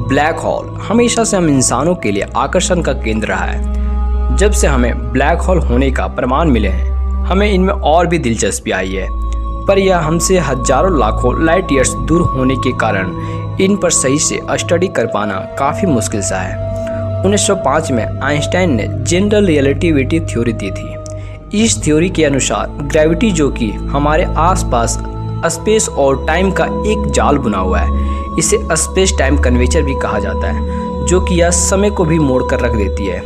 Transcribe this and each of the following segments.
Black hole हमेशा से हम इंसानों के लिए आकर्षण का केंद्र रहा है। जब से हमें ब्लैक होल होने का प्रमाण मिले हैं, हमें इनमें और भी दिलचस्पी आई है। पर यह हमसे हजारों लाखों लाइट ईयर्स दूर होने के कारण इन पर सही से स्टडी कर पाना काफ़ी मुश्किल सा है। 1905 में आइंस्टाइन ने जनरल रिलेटिविटी थ्योरी दी थी। इस थ्योरी के अनुसार ग्रेविटी, जो कि हमारे आसपास स्पेस और टाइम का एक जाल बुना हुआ है, इसे स्पेस टाइम कन्वेचर भी कहा जाता है, जो कि यह समय को भी मोड़ कर रख देती है,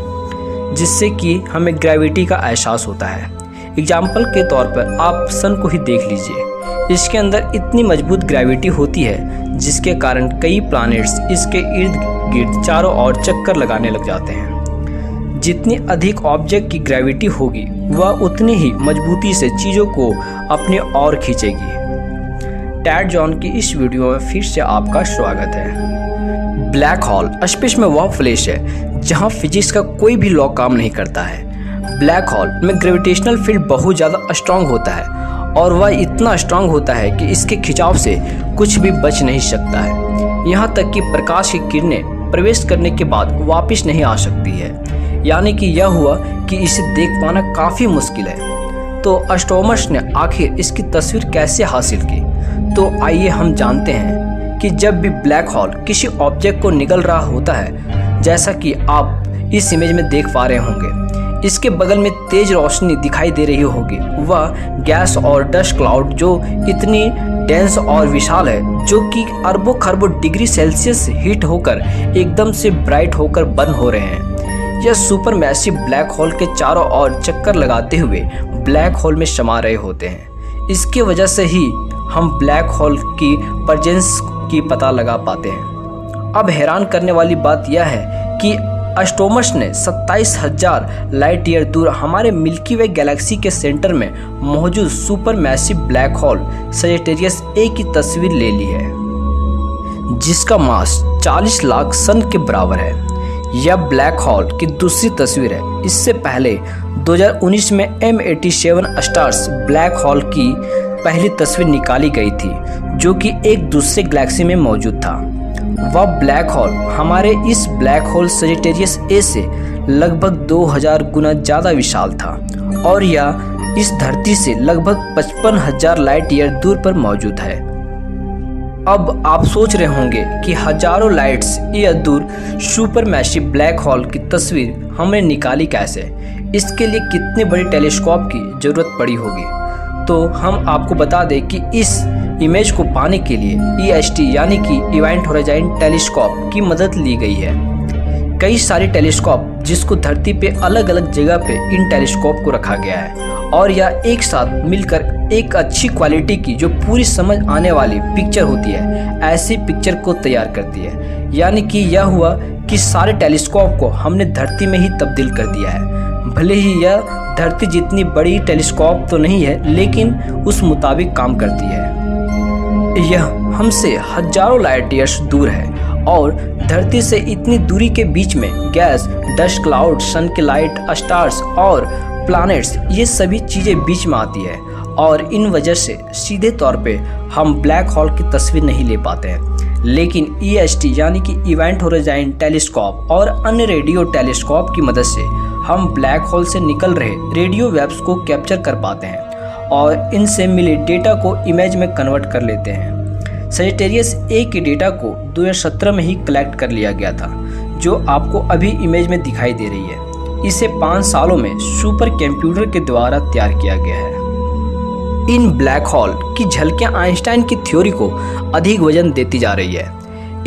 जिससे कि हमें ग्रेविटी का एहसास होता है। एग्जाम्पल के तौर पर आप सन को ही देख लीजिए। इसके अंदर इतनी मजबूत ग्रेविटी होती है जिसके कारण कई प्लैनेट्स इसके इर्द गिर्द चारों ओर चक्कर लगाने लग जाते हैं। जितनी अधिक ऑब्जेक्ट की ग्रेविटी होगी, वह उतनी ही मजबूती से चीज़ों को अपनी ओर खींचेगी। टैड जॉन की इस वीडियो में फिर से आपका स्वागत है। ब्लैक होल स्पेस में वह फ्लैश है जहां फिजिक्स का कोई भी लॉ काम नहीं करता है। ब्लैक होल में ग्रेविटेशनल फील्ड बहुत ज़्यादा स्ट्रांग होता है और वह इतना स्ट्रांग होता है कि इसके खिंचाव से कुछ भी बच नहीं सकता है। यहाँ तक कि प्रकाश की किरणें प्रवेश करने के बाद वापस नहीं आ सकती है। यानी कि यह हुआ कि इसे देख पाना काफ़ी मुश्किल है। तो एस्ट्रोनॉमर्स ने आखिर इसकी तस्वीर कैसे हासिल की? तो आइए हम जानते हैं कि जब भी ब्लैक होल किसी ऑब्जेक्ट को निगल रहा होता है, जैसा कि आप इस इमेज में देख पा रहे होंगे, इसके बगल में तेज रोशनी दिखाई दे रही होगी। वह गैस और डस्ट क्लाउड जो इतनी डेंस और विशाल है, जो कि अरबों खरबों डिग्री सेल्सियस हीट होकर एकदम से ब्राइट होकर बर्न हो रहे हैं। यह सुपर मैसिव ब्लैक होल के चारों ओर चक्कर लगाते हुए ब्लैक होल में समा रहे होते हैं। इसकी वजह से ही हम ब्लैक होल की प्रेजेंस की पता लगा पाते हैं। अब हैरान करने वाली बात यह है कि एस्ट्रोनॉमर्स ने 27,000 लाइट ईयर दूर हमारे मिल्की वे गैलेक्सी के सेंटर में मौजूद super massive black hole Sagittarius A की तस्वीर ले ली है, जिसका मास 40 लाख सन के बराबर है। यह ब्लैक होल की दूसरी तस्वीर है। इससे पहले 2019 में M87 स्टार्स ब्लैक होल की पहली तस्वीर निकाली गई थी, जो कि एक दूसरे गैलेक्सी में मौजूद था। वह ब्लैक होल हमारे इस ब्लैक होल सजिटेरियस ए से लगभग 2000 गुना ज़्यादा विशाल था और यह इस धरती से लगभग 55,000 लाइट ईयर दूर पर मौजूद है। अब आप सोच रहे होंगे कि हजारों लाइट्स ईयर दूर सुपर मैसिव ब्लैक होल की तस्वीर हमने निकाली कैसे? इसके लिए कितने बड़े टेलीस्कोप की ज़रूरत पड़ी होगी? तो हम आपको बता दें कि इस इमेज को पाने के लिए EHT यानी कि इवेंट होराइजन टेलीस्कोप की मदद ली गई है। कई सारे टेलीस्कोप जिसको धरती पे अलग अलग जगह पे इन टेलीस्कोप को रखा गया है और यह एक साथ मिलकर एक अच्छी क्वालिटी की, जो पूरी समझ आने वाली पिक्चर होती है, ऐसी पिक्चर को तैयार करती है। यानी कि यह हुआ कि सारे टेलीस्कोप को हमने धरती में ही तब्दील कर दिया है। भले ही यह धरती जितनी बड़ी टेलीस्कोप तो नहीं है, लेकिन उस मुताबिक काम करती है। यह हमसे हजारों लाइट ईयर्स दूर है और धरती से इतनी दूरी के बीच में गैस, डस्ट क्लाउड, सन की लाइट, स्टार्स और प्लैनेट्स, ये सभी चीज़ें बीच में आती है और इन वजह से सीधे तौर पे हम ब्लैक होल की तस्वीर नहीं ले पाते हैं। लेकिन EHT यानी कि इवेंट होराइजन टेलीस्कोप और अन्य रेडियो टेलीस्कोप की मदद से हम ब्लैक होल से निकल रहे रेडियो वेव्स को कैप्चर कर पाते हैं और इनसे मिले डेटा को इमेज में कन्वर्ट कर लेते हैं। सजिटेरियस ए के डेटा को 2017 में ही कलेक्ट कर लिया गया था, जो आपको अभी इमेज में दिखाई दे रही है। इसे 5 सालों में सुपर कंप्यूटर के द्वारा तैयार किया गया है। इन ब्लैक होल की झलकियां आइंस्टाइन की थ्योरी को अधिक वजन देती जा रही है।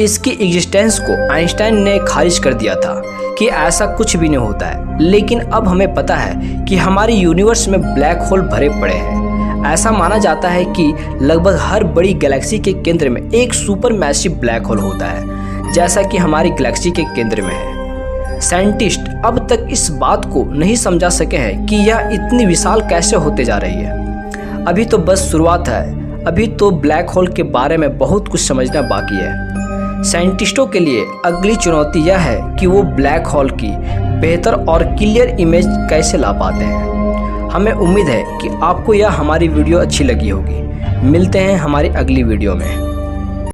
इसकी एग्जिस्टेंस को आइंस्टाइन ने खारिज कर दिया था कि ऐसा कुछ भी नहीं होता है, लेकिन अब हमें पता है कि हमारे यूनिवर्स में ब्लैक होल भरे पड़े हैं। ऐसा माना जाता है कि लगभग हर बड़ी गैलेक्सी के केंद्र में एक सुपर मैसिव ब्लैक होल होता है, जैसा कि हमारी गैलेक्सी के केंद्र में है। साइंटिस्ट अब तक इस बात को नहीं समझा सके हैं कि यह इतनी विशाल कैसे होते जा रही है। अभी तो बस शुरुआत है। अभी तो ब्लैक होल के बारे में बहुत कुछ समझना बाकी है। साइंटिस्टों के लिए अगली चुनौती यह है कि वो ब्लैक होल की बेहतर और क्लियर इमेज कैसे ला पाते हैं। हमें उम्मीद है कि आपको यह हमारी वीडियो अच्छी लगी होगी। मिलते हैं हमारी अगली वीडियो में।